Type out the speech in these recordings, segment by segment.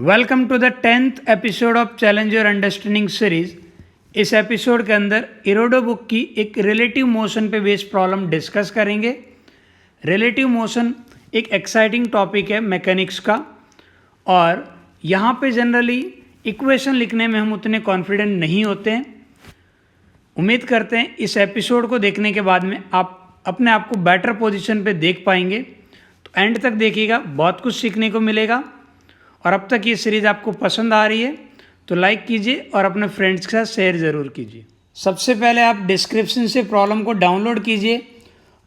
Welcome to the 10th episode of challenge your understanding series. इस episode के अंदर Irodov book की एक रिलेटिव मोशन पे बेस्ड प्रॉब्लम डिस्कस करेंगे। रिलेटिव मोशन एक एक्साइटिंग टॉपिक है मैकेनिक्स का, और यहाँ पे जनरली इक्वेशन लिखने में हम उतने कॉन्फिडेंट नहीं होते हैं। उम्मीद करते हैं इस एपिसोड को देखने के बाद में आप अपने आप को बेटर पोजीशन पे देख पाएंगे। तो एंड तक देखिएगा, बहुत कुछ सीखने को मिलेगा। और अब तक ये सीरीज़ आपको पसंद आ रही है तो लाइक कीजिए और अपने फ्रेंड्स के साथ शेयर ज़रूर कीजिए। सबसे पहले आप डिस्क्रिप्शन से प्रॉब्लम को डाउनलोड कीजिए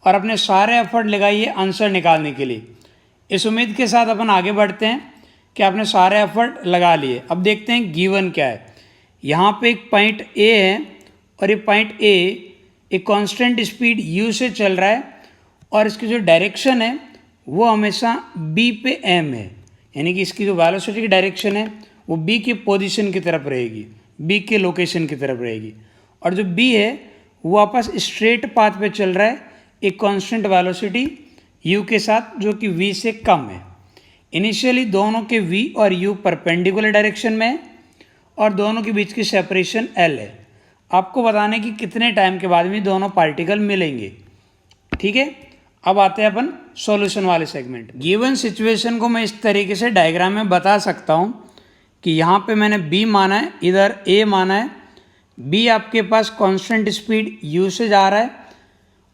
और अपने सारे एफर्ट लगाइए आंसर निकालने के लिए। इस उम्मीद के साथ अपन आगे बढ़ते हैं कि आपने सारे एफर्ट लगा लिए। अब देखते हैं गिवन क्या है। यहाँ पे एक पॉइंट ए है और ये पॉइंट ए एक कांस्टेंट स्पीड u से चल रहा है और इसकी जो डायरेक्शन है वो हमेशा b पे m है, यानी कि इसकी जो वेलोसिटी की डायरेक्शन है वो b की पोजीशन की तरफ रहेगी, b के लोकेशन की तरफ रहेगी। और जो b है वो आपस स्ट्रेट पाथ पे चल रहा है एक कांस्टेंट वेलोसिटी u के साथ, जो कि v से कम है। इनिशियली दोनों के v और u परपेंडिकुलर डायरेक्शन में है और दोनों के बीच की सेपरेशन l है। आपको बताने कि कितने टाइम के बाद में दोनों पार्टिकल मिलेंगे। ठीक है, अब आते हैं अपन सॉल्यूशन वाले सेगमेंट। गिवन सिचुएशन को मैं इस तरीके से डायग्राम में बता सकता हूँ कि यहाँ पे मैंने b माना है, इधर a माना है। b आपके पास कांस्टेंट स्पीड u से जा रहा है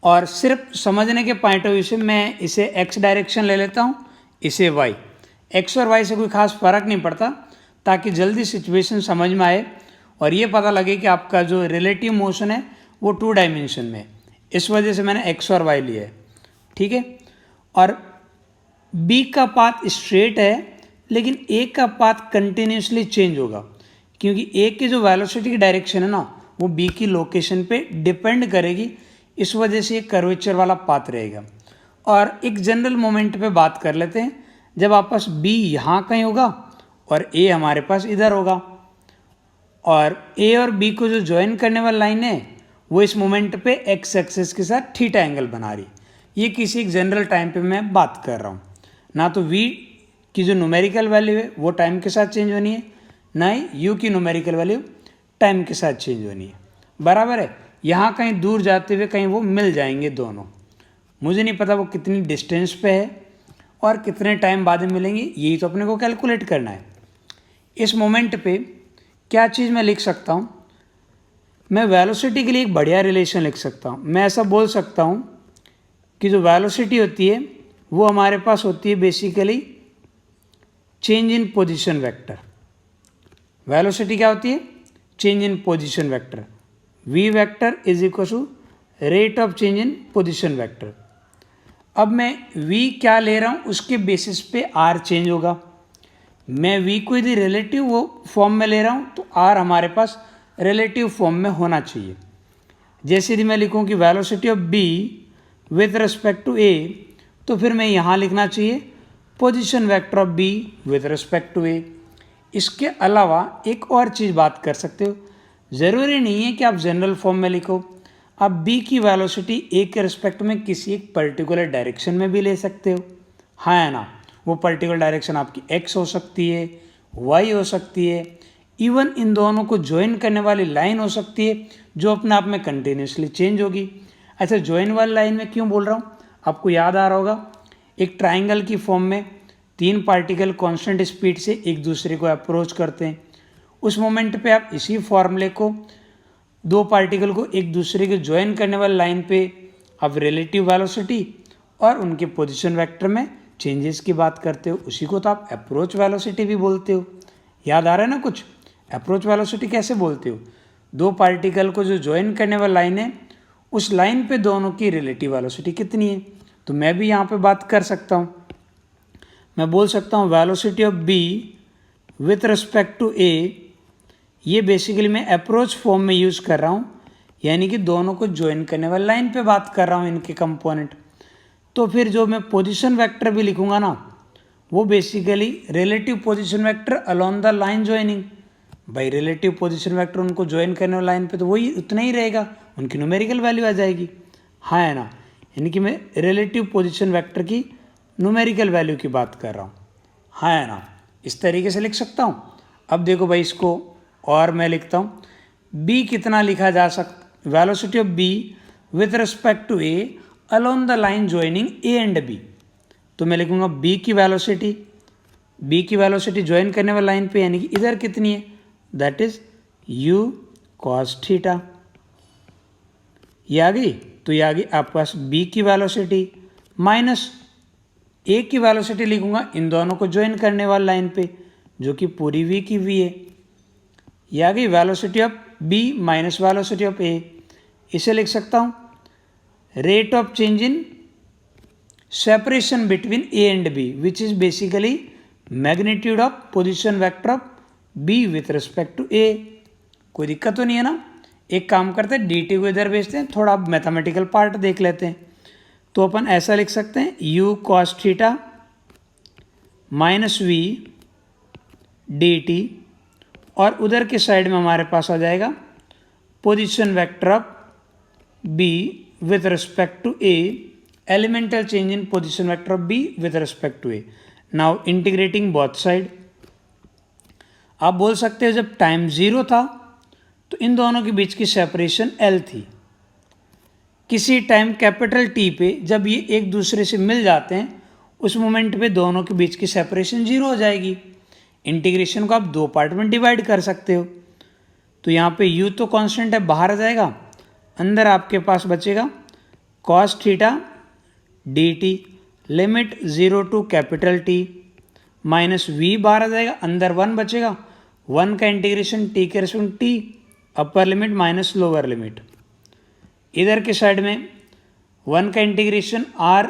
और सिर्फ समझने के पॉइंट ऑफ व्यू से मैं इसे x डायरेक्शन ले लेता हूँ, इसे y। x और y से कोई खास फर्क नहीं पड़ता, ताकि जल्दी सिचुएशन समझ में आए और ये पता लगे कि आपका जो रिलेटिव मोशन है वो 2 डायमेंशन में है। इस वजह से मैंने x और y लिया है। ठीक है, और b का पाथ स्ट्रेट है लेकिन a का पाथ कंटिन्यूसली चेंज होगा, क्योंकि a की जो वेलोसिटी की डायरेक्शन है ना वो b की लोकेशन पे डिपेंड करेगी। इस वजह से ये कर्वेचर वाला पाथ रहेगा। और एक जनरल मोमेंट पे बात कर लेते हैं, जब आपस b यहाँ कहीं होगा और a हमारे पास इधर होगा, और a और b को जो ज्वाइन करने वाली लाइन है वो इस मोमेंट पे x एक्सिस के साथ थीटा एंगल बना रही। ये किसी एक जनरल टाइम पे मैं बात कर रहा हूँ। ना तो v की जो न्यूमेरिकल वैल्यू है वो टाइम के साथ चेंज होनी है, ना ही u की न्यूमेरिकल वैल्यू टाइम के साथ चेंज होनी है। बराबर है, यहाँ कहीं दूर जाते हुए कहीं वो मिल जाएंगे दोनों। मुझे नहीं पता वो कितनी डिस्टेंस पे है और कितने टाइम बाद में मिलेंगे, यही तो अपने को कैलकुलेट करना है। इस मोमेंट पे क्या चीज़ मैं लिख सकता हूँ, मैं वेलोसिटी के लिए एक बढ़िया रिलेशन लिख सकता हूँ। मैं ऐसा बोल सकता हूँ कि जो वेलोसिटी होती है वो हमारे पास होती है basically change in position vector. Velocity क्या होती है? Change in position vector. v vector is equal to rate of change in position vector. अब मैं v क्या ले रहा हूँ उसके बेसिस पे r चेंज होगा। मैं v को यदि रिलेटिव वो फॉर्म में ले रहा हूँ तो r हमारे पास रिलेटिव फॉर्म में होना चाहिए। जैसे यदि मैं लिखूँ कि velocity of b with respect to a, तो फिर मैं यहाँ लिखना चाहिए position vector of b with respect to a। इसके अलावा एक और चीज़ बात कर सकते हो, ज़रूरी नहीं है कि आप जनरल फॉर्म में लिखो। आप b की वेलोसिटी a के रिस्पेक्ट में किसी एक पर्टिकुलर डायरेक्शन में भी ले सकते हो, हाँ है ना। वो पर्टिकुलर डायरेक्शन आपकी x हो सकती है, y हो सकती है, इवन इन दोनों को ज्वाइन करने वाली लाइन हो सकती है जो अपने आप में कंटिन्यूसली चेंज होगी। अच्छा, ज्वाइन वाली लाइन में क्यों बोल रहा हूँ, आपको याद आ रहा होगा एक ट्राइंगल की फॉर्म में 3 पार्टिकल कांस्टेंट स्पीड से एक दूसरे को अप्रोच करते हैं। उस मोमेंट पे आप इसी फॉर्मूले को 2 पार्टिकल को एक दूसरे के ज्वाइन करने वाली लाइन पे आप रिलेटिव वेलोसिटी और उनके पोजीशन वेक्टर में चेंजेस की बात करते हो। उसी को तो आप अप्रोच वेलोसिटी भी बोलते हो। याद आ रहा है ना कुछ? अप्रोच वेलोसिटी कैसे बोलते हो? 2 पार्टिकल को जो ज्वाइन करने वाली लाइन है उस लाइन पे दोनों की रिलेटिव वेलोसिटी कितनी है। तो मैं भी यहाँ पे बात कर सकता हूँ, मैं बोल सकता हूँ velocity of b with respect to a। ये बेसिकली मैं अप्रोच फॉर्म में यूज़ कर रहा हूँ, यानी कि दोनों को ज्वाइन करने वाली लाइन पे बात कर रहा हूँ, इनके कंपोनेंट। तो फिर जो मैं पोजीशन वेक्टर भी लिखूँगा ना वो basically relative position vector along the line joining. भाई रिलेटिव पोजीशन वेक्टर उनको ज्वाइन करने वाली लाइन पे तो वही उतना ही रहेगा, उनकी न्यूमेरिकल वैल्यू आ जाएगी, हाँ है ना। यानी कि मैं रिलेटिव पोजीशन वेक्टर की न्यूमेरिकल वैल्यू की बात कर रहा हूँ, हाँ है ना। इस तरीके से लिख सकता हूँ। अब देखो भाई इसको और मैं लिखता हूँ, बी कितना लिखा जा सकता, velocity of B with respect to A along the line joining A and B. तो मैं लिखूंगा बी की वेलोसिटी ज्वाइन करने वाली लाइन पे यानी कि इधर कितनी है, that is you cos theta. ये आ गई। तो ये आ गई आपके पास बी की वेलोसिटी माइनस ए की वेलोसिटी लिखूंगा इन दोनों को ज्वाइन करने वाली लाइन पे जो कि पूरी वी की वी है। ये आ गई velocity of B minus velocity of A. इसे लिख सकता हूँ rate of change in separation between A and B which is basically magnitude of position vector of B with respect to A. कोई दिक्कत तो नहीं है ना। एक काम करते हैं डी टी को इधर भेजते हैं, थोड़ा मैथमेटिकल पार्ट देख लेते हैं। तो अपन ऐसा लिख सकते हैं u cos theta minus v d t, और उधर के साइड में हमारे पास आ जाएगा position vector of B with respect to A, elemental change in position vector of B with respect to A. Now integrating both side, आप बोल सकते हो जब टाइम 0 था तो इन दोनों के बीच की सेपरेशन L थी। किसी टाइम कैपिटल T पे जब ये एक दूसरे से मिल जाते हैं उस मोमेंट पे दोनों के बीच की सेपरेशन 0 हो जाएगी। इंटीग्रेशन को आप दो पार्ट में डिवाइड कर सकते हो। तो यहाँ पे u तो कांस्टेंट है, बाहर आ जाएगा, अंदर आपके पास बचेगा cos theta d t limit 0 to capital T minus v बाहर आ जाएगा, अंदर 1 बचेगा, 1 का इंटीग्रेशन t के respect T upper limit minus lower limit. इधर के साइड में 1 का इंटीग्रेशन r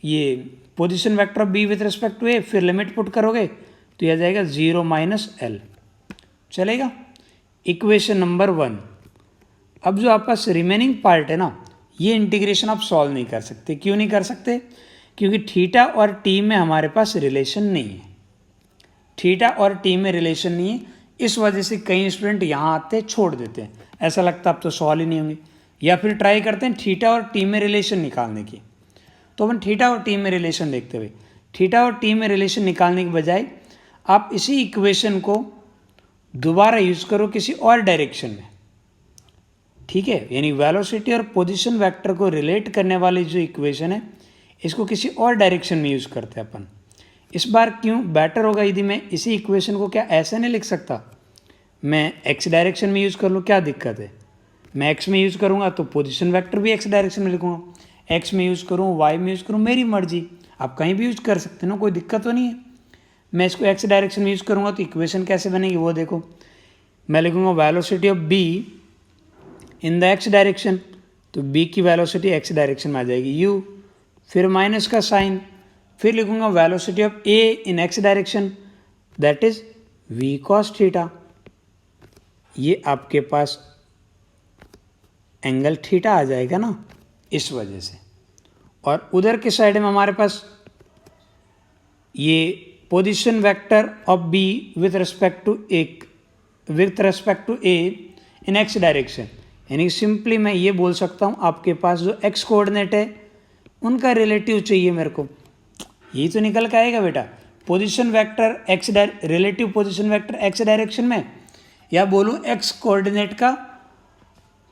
ये position vector of b with respect to a, फिर लिमिट पुट करोगे तो यह जाएगा 0 माइनस L। चलेगा। Equation number 1। अब जो आपका रिमेनिंग पार्ट है ना, ये इंटीग्रेशन आप सॉल्व नहीं कर सकते। क्यों नहीं कर सकते? क्योंकि थीटा और टी में हमारे पास रिलेशन नहीं है। थीटा और टी में रिलेशन नहीं है, इस वजह से कई स्टूडेंट यहाँ आते छोड़ देते हैं, ऐसा लगता अब तो सॉल्व ही नहीं होंगे, या फिर ट्राई करते हैं थीटा और टी में रिलेशन निकालने की। तो अपन थीटा और टी में रिलेशन देखते हुए, थीटा और टी में रिलेशन निकालने के बजाय आप इसी इक्वेशन को दोबारा यूज़ करो किसी और डायरेक्शन में। ठीक है, यानी वेलोसिटी और पोजीशन वेक्टर को रिलेट करने वाली जो इक्वेशन है इसको किसी और डायरेक्शन में यूज़ करते हैं अपन। इस बार क्यों बेटर होगा यदि मैं इसी इक्वेशन को क्या ऐसे नहीं लिख सकता, मैं एक्स डायरेक्शन में यूज़ कर लूँ, क्या दिक्कत है? मैं एक्स में यूज़ करूँगा तो पोजीशन वेक्टर भी एक्स डायरेक्शन में लिखूँगा, एक्स में यूज़ करूँ वाई में यूज़ करूँ, मेरी मर्जी, आप कहीं भी यूज़ कर सकते हो ना, कोई दिक्कत तो नहीं है। मैं इसको एक्स डायरेक्शन में यूज़ करूँगा तो इक्वेशन कैसे बनेगी वो देखो। मैं लिखूँगा velocity of be in the x direction, तो बी की वेलोसिटी एक्स डायरेक्शन में आ जाएगी यू, फिर माइनस का साइन, फिर लिखूँगा velocity of A in x direction that is v cos theta. ये आपके पास एंगल थीटा आ जाएगा ना, इस वजह से। और उधर के साइड में हमारे पास ये position vector of B with respect to A in x direction, यानी सिंपली मैं ये बोल सकता हूँ आपके पास जो एक्स कोऑर्डिनेट है उनका रिलेटिव चाहिए मेरे को, यही तो निकल के आएगा बेटा। Position vector x relative position vector x direction में, या बोलूँ एक्स कोऑर्डिनेट का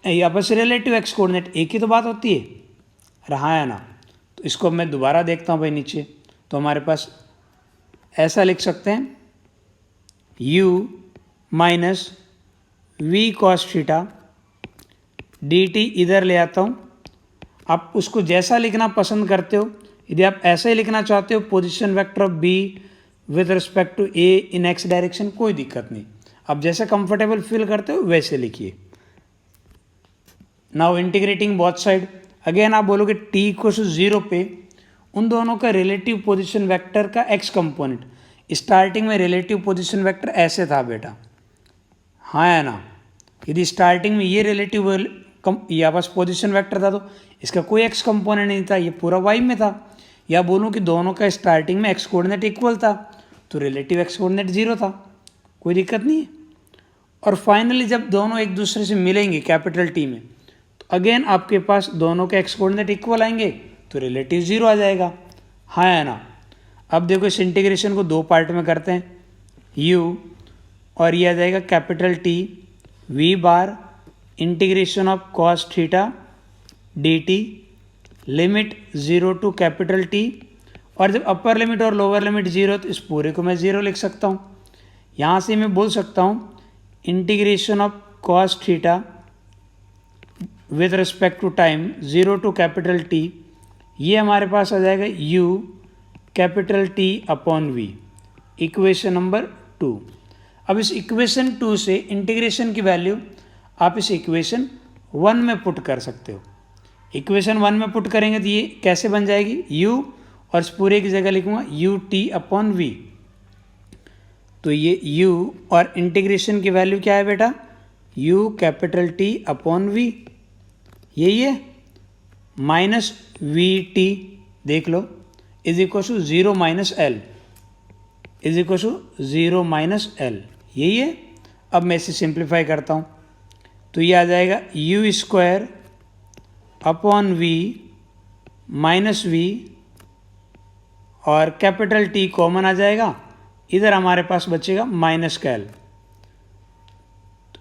या बस रिलेटिव एक्स कोऑर्डिनेट, एक ही तो बात होती है, रहा है ना। तो इसको मैं दोबारा देखता हूँ भाई नीचे, तो हमारे पास ऐसा लिख सकते हैं u minus v cos theta d t, इधर ले आता हूँ। आप उसको जैसा लिखना पसंद करते हो, यदि आप ऐसा ही लिखना चाहते हो position vector of B with respect to A in x direction, कोई दिक्कत नहीं, आप जैसे कंफर्टेबल फील करते हो वैसे लिखिए। Now integrating both side, again आप बोलोगे t इक्वल टू 0 पे उन दोनों का रिलेटिव पोजीशन वेक्टर का x कंपोनेंट, स्टार्टिंग में रिलेटिव पोजीशन वेक्टर ऐसे था बेटा, हाँ है ना। यदि स्टार्टिंग में ये रिलेटिव या बस पोजीशन वेक्टर था तो इसका कोई x कंपोनेंट नहीं था, ये पूरा y में था। या बोलूँ कि दोनों का स्टार्टिंग में x कोऑर्डिनेट इक्वल था तो रिलेटिव x कोऑर्डिनेट 0 था, कोई दिक्कत नहीं है। और फाइनली जब दोनों एक दूसरे से मिलेंगे कैपिटल T में, तो अगेन आपके पास दोनों के x कोऑर्डिनेट इक्वल आएंगे तो रिलेटिव 0 आ जाएगा, हाँ है ना। अब देखो इस इंटीग्रेशन को दो पार्ट में करते हैं, u और ये आ जाएगा capital T v bar integration of cos theta dt limit 0 to capital T, और जब अपर लिमिट और लोअर लिमिट 0 तो इस पूरे को मैं 0 लिख सकता हूँ। यहाँ से मैं बोल सकता हूँ integration of cos theta with respect to time 0 to capital T, ये हमारे पास आ जाएगा u capital T upon v, equation number 2। अब इस इक्वेशन 2 से इंटीग्रेशन की वैल्यू आप इस इक्वेशन 1 में पुट कर सकते हो। इक्वेशन 1 में पुट करेंगे तो ये कैसे बन जाएगी, u और इस पूरे की जगह लिखूंगा u t अपॉन v। तो ये u और इंटीग्रेशन की वैल्यू क्या है बेटा, u capital T upon v, यही है माइनस वी टी, देख लो, is equal to 0 minus L, is equal to 0 minus L, यही है। अब मैं इसे सिंप्लीफाई करता हूँ तो ये आ जाएगा u square upon v minus v, और कैपिटल T कॉमन आ जाएगा, इधर हमारे पास बचेगा माइनस का एल।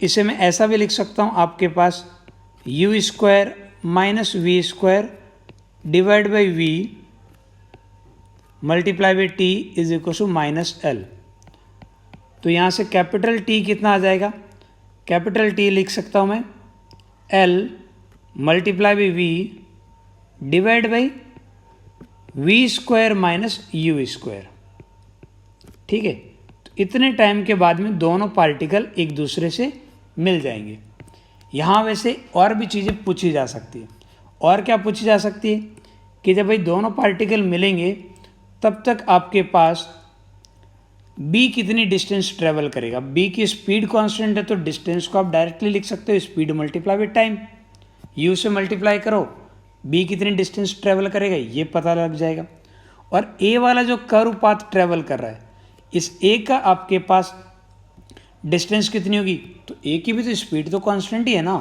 इसे मैं ऐसा भी लिख सकता हूँ आपके पास u square minus v square divide by v multiply by t is equal to minus L. तो यहाँ से कैपिटल T कितना आ जाएगा, कैपिटल T लिख सकता हूँ मैं L multiply by v divide by v square minus u square, ठीक है। तो इतने टाइम के बाद में दोनों पार्टिकल एक दूसरे से मिल जाएंगे। यहाँ वैसे और भी चीज़ें पूछी जा सकती है, और क्या पूछी जा सकती है कि जब भाई दोनों पार्टिकल मिलेंगे तब तक आपके पास b कितनी डिस्टेंस ट्रेवल करेगा। b की स्पीड कांस्टेंट है तो डिस्टेंस को आप डायरेक्टली लिख सकते हो, speed multiply with time, u से मल्टीप्लाई करो, b कितनी डिस्टेंस ट्रेवल करेगा ये पता लग जाएगा। और a वाला जो कर्व पाथ ट्रेवल कर रहा है, इस a का आपके पास डिस्टेंस कितनी होगी, तो a की भी तो स्पीड तो कांस्टेंट ही है ना,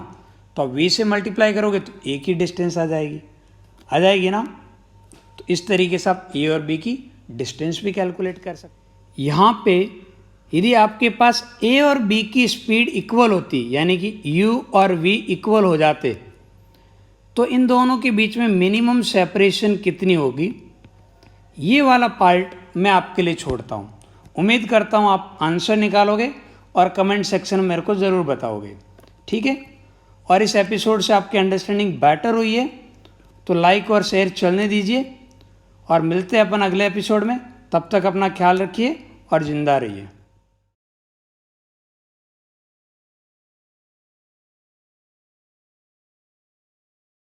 तो आप v से मल्टीप्लाई करोगे तो a की डिस्टेंस आ जाएगी ना। तो इस तरीके से आप a और b की डिस्टेंस भी कैलकुलेट कर सकते। यहाँ पे यदि आपके पास a और b की स्पीड इक्वल होती, यानी कि u और v इक्वल हो जाते, तो इन दोनों के बीच में मिनिमम सेपरेशन कितनी होगी, ये वाला पार्ट मैं आपके लिए छोड़ता हूँ। उम्मीद करता हूँ आप आंसर निकालोगे और कमेंट सेक्शन में मेरे को ज़रूर बताओगे, ठीक है। और इस एपिसोड से आपकी अंडरस्टैंडिंग बेटर हुई है तो लाइक और शेयर चलने दीजिए, और मिलते हैं अपन अगले एपिसोड में। तब तक अपना ख्याल रखिए और ज़िंदा रहिए।